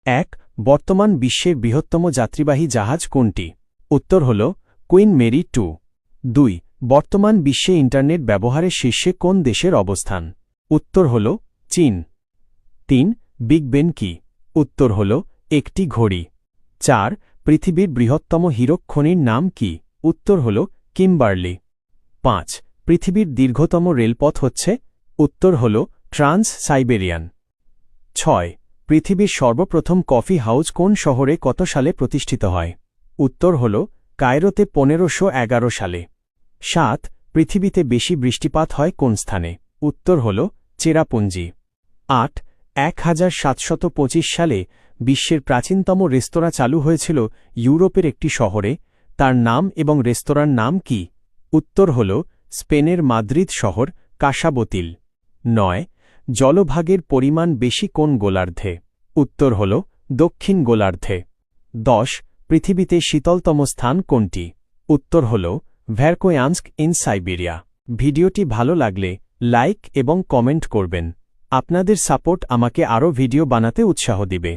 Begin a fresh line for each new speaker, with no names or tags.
1. বর্তমান বিশ্বের বৃহত্তম যাত্রীবাহী জাহাজ কোনটি? উত্তর হল কুইন মেরি 2। 2. বর্তমান বিশ্বে ইন্টারনেট ব্যবহারের শীর্ষে কোন দেশের অবস্থান? উত্তর হল চীন। 3. বিগ বেন কি? উত্তর হল একটি ঘড়ি। 4. পৃথিবীর বৃহত্তম হীরক খনির নাম কি? উত্তর হল কিম্বার্লি। 5. পৃথিবীর দীর্ঘতম রেলপথ হচ্ছে? উত্তর হল ট্রান্স সাইবেরিয়ান। 6. পৃথিবীর সর্বপ্রথম কফি হাউস কোন শহরে কত সালে প্রতিষ্ঠিত হয়? উত্তর হল কায়রোতে 1511 সালে। 7. পৃথিবীতে বেশি বৃষ্টিপাত হয় কোন স্থানে? উত্তর হল চেরাপুঞ্জি। 8. 1725 সালে বিশ্বের প্রাচীনতম রেস্তোরাঁ চালু হয়েছিল ইউরোপের একটি শহরে, তার নাম এবং রেস্তোরাঁর নাম কি? উত্তর হল স্পেনের মাদ্রিদ শহর কাসাবোতিল। 9. জলভাগের পরিমাণ বেশি কোন গোলার্ধে? উত্তর হল দক্ষিণ গোলার্ধে। 10. পৃথিবীতে শীতলতম স্থান কোনটি? উত্তর হল ভ্যারকোয়ানস্ক ইন সাইবেরিয়া। ভিডিওটি ভালো লাগলে লাইক এবং কমেন্ট করবেন। আপনাদের সাপোর্ট আমাকে আরও ভিডিও বানাতে উৎসাহ দিবে।